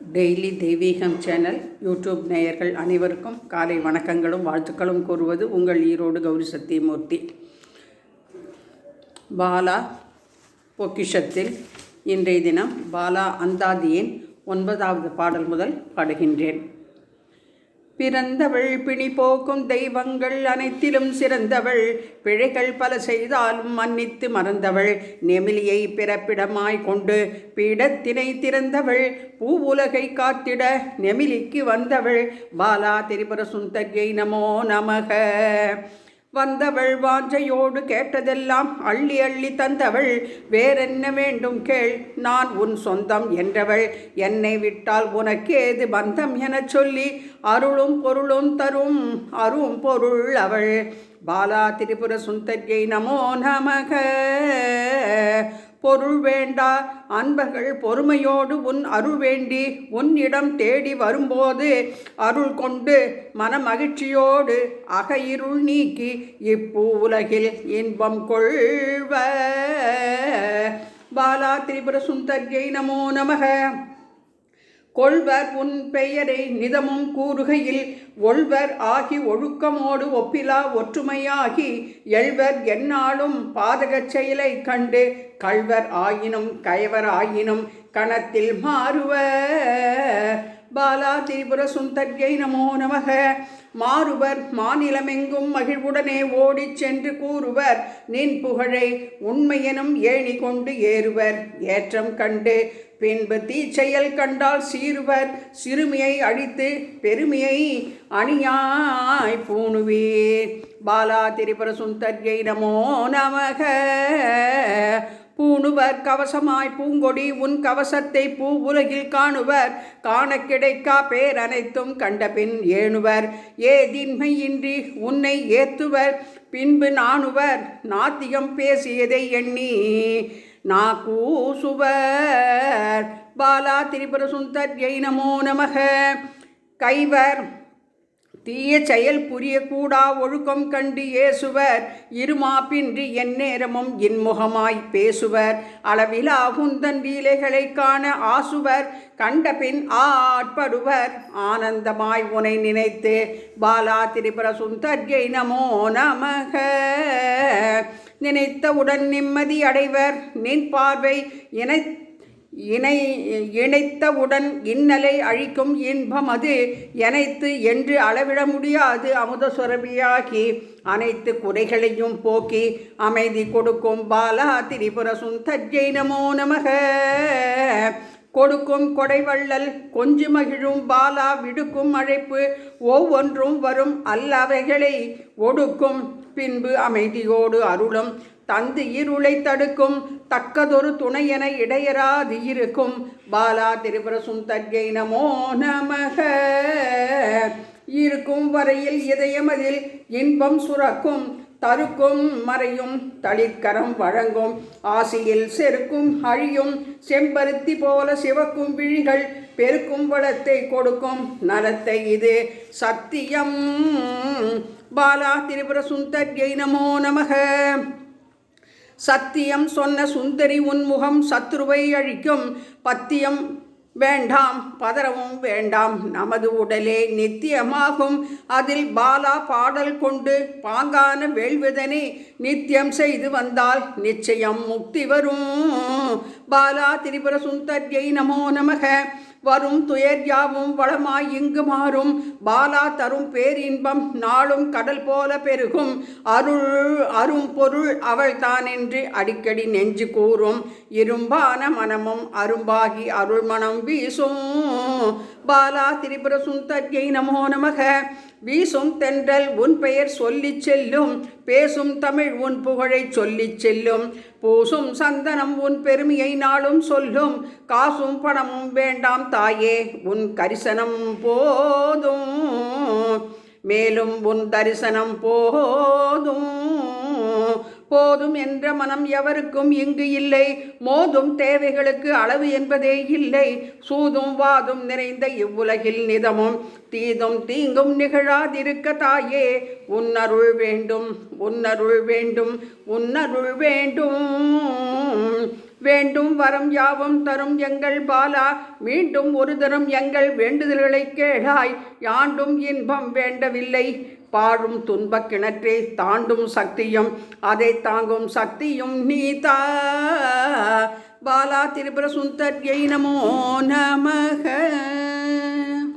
Daily தெய்வீகம் channel YouTube நேயர்கள் அனைவருக்கும் காலை வணக்கங்களும் வாழ்த்துக்களும் கூறுவது உங்கள் ஈரோடு கௌரி சத்தியமூர்த்தி. பாலா பொக்கிஷத்தில் இன்றைய தினம் பாலா அந்தாதியின் 9வது பாடல் முதல் பாடுகின்றேன். பிறந்தவள் பிணி போக்கும் தெய்வங்கள் அனைத்திலும் சிறந்தவள், பிழைகள் பல செய்தாலும் மன்னித்து மறந்தவள், நெமிலியை பிறப்பிடமாய் கொண்டு பீடத்தினை திறந்தவள், பூவுலகை காத்திட நெமிலிக்கு வந்தவள், பாலா திரிபுர சுந்தரியை நமோ நமக. வந்தவள் வாஞ்சையோடு கேட்டதெல்லாம் அள்ளி அள்ளி தந்தவள், வேறென்ன வேண்டும் கேள் நான் உன் சொந்தம் என்றவள், என்னை விட்டால் உனக்கேது பந்தம் எனச் சொல்லி அருளும் பொருளும் தரும் அரும் பொருள் அவள், பாலா திரிபுர சுந்தரியை நமோ நமக. பொருள் வேண்டா அன்பர்கள் பொறுமையோடு உன் அருள் வேண்டி உன்னிடம் தேடி வரும்போது அருள் கொண்டு மனமகிழ்ச்சியோடு அகையிருள் நீக்கி இப்பூ உலகில் இன்பம் கொள்வ, பாலா திரிபுர சுந்தரியை நமோ நமக. கொள்வர் உன் பெயரை நிதமும் கூறுகையில் ஒள்வர் ஆகி ஒழுக்கமோடு ஒப்பிலா ஒற்றுமையாகி எழுவர் எந்நாளும் பாதகச் செயலை கண்டு கள்வர் ஆயினும் கயவர் ஆயினும் கணத்தில் மாறுவ, பாலா திரிபுர சுந்தரியை நமோ நமக. மாறுவர் மாநிலமெங்கும் மகிழ்வுடனே ஓடிச் சென்று கூறுவர் நின் புகழை உண்மையெனும் ஏணி கொண்டு ஏறுவர், ஏற்றம் கண்டு பின்பு தீச்செயல் கண்டால் சீருவர், சிறுமியை அழித்து பெருமையை அணியாய் பூணுவீர், பாலா திரிபுர சுந்தரியை நமோ நமக. பூணுவர் கவசமாய் பூங்கொடி உன் கவசத்தை பூ உலகில் காணுவர், காண கிடைக்கா பேரனைத்தும் கண்டபின் ஏணுவர், ஏதின்மையின்றி உன்னை ஏத்துவர், பின்பு நாணுவர் நாத்தியம் பேசியதை எண்ணி நாக்கூசுவர், பாலா திரிபுர சுந்தரியை நமோ நமக. கைவர் தீய செயல் புரியக்கூடா ஒழுக்கம் கண்டு ஏசுவர், இருமாப்பின்றி எந்நேரமும் இன்முகமாய் பேசுவர், அளவிலா குந்தன் லீலைகளை காண ஆசுவர், கண்டபின் ஆட்படுவர் ஆனந்தமாய் உனை நினைத்து, பாலா திரிபுர சுந்தரியை நமோ நமக. நினைத்தவுடன் நிம்மதி அடைவர் நின் பார்வை இணைத்தவுடன் இன்னலை அழிக்கும் இன்பம் அது, எனைத்து என்று அளவிட முடியாது அமுத சுரபியாகி அனைத்து குறைகளையும் போக்கி அமைதி கொடுக்கும், பாலா திரிபுர சுந்தரியை நமோ நமக. கொடுக்கும் கொடைவள்ளல் கொஞ்சு மகிழும் பாலா விடுக்கும் அழைப்பு ஒவ்வொன்றும் வரும் அல்லவைகளை ஒடுக்கும், பின்பு அமைதியோடு அருளும் தந்து இருளை தடுக்கும், தக்கதொரு துணை என இடையராது இருக்கும், பாலா திரிபுர சுந்தரியை நமோ நமக. இருக்கும் வரையில் இதயமதில் இன்பம் சுரக்கும், தருக்கும் மறையும் தளிர்கரம் வழங்கும், ஆசையில் செருக்கும் அழியும் செம்பருத்தி போல சிவக்கும் விழிகள் பெருக்கும் வளத்தை கொடுக்கும் நலத்தை இது சத்தியம், பாலா திரிபுர சுந்தரியை நமோ நமக. சத்தியம் சொன்ன சுந்தரி உன்முகம் சத்ருவை அழிக்கும், பத்தியம் வேண்டாம் பதறவும் வேண்டாம் நமது உடலே நித்தியமாகும், அதில் பாலா பாடல் கொண்டு பாங்கான வேள்விதனை நித்தியம் செய்து வந்தால் நிச்சயம் முக்தி வரும், பாலா திரிபுர சுந்தரியை நமோ நமக. வரும் துயர் யாவும் வளமாய் இங்கு மாறும், பாலா தரும் பேரின்பம் நாளும் கடல் போல பெருகும், அரும் பொருள் அவள் தான் என்று அடிக்கடி நெஞ்சு கூறும், இரும்பான மனமும் அரும்பாகி அருள் மனம் வீசும், பாலா திரிபுர சுந்தரியை நமோ நமக. வீசும் தென்றல் உன் பெயர் சொல்லிச் செல்லும், பேசும் தமிழ் உன் புகழை சொல்லிச் செல்லும், பூசும் சந்தனம் உன் பெருமையை நாளும் சொல்லும், காசும் பணமும் வேண்டாம் தாயே உன் கரிசனம் போதும், மேலும் உன் தரிசனம் போதும், போதும் என்ற மனம் எவருக்கும் இங்கு இல்லை, மோதும் தேவைகளுக்கு அளவு என்பதே இல்லை, சூதும் வாதும் நிறைந்த இவ்வுலகில் நிதமும் தீதும் தீங்கும் நிகழாதிருக்க தாயே உன்னருள் வேண்டும் உன்னருள் வேண்டும் உன்னருள் வேண்டும், வேண்டும் வரம் யாவும் தரும் எங்கள் பாலா, மீண்டும் ஒரு தரம் எங்கள் வேண்டுதல்களை கேளாய். யாண்டும் இன்பம் வேண்டவில்லை, பாழும் துன்பக் கிணற்றை தாண்டும் சக்தியும் அதை தாங்கும் சக்தியும் நீதா. பாலா திரிபுர சுந்தர்யை நமோ நமக.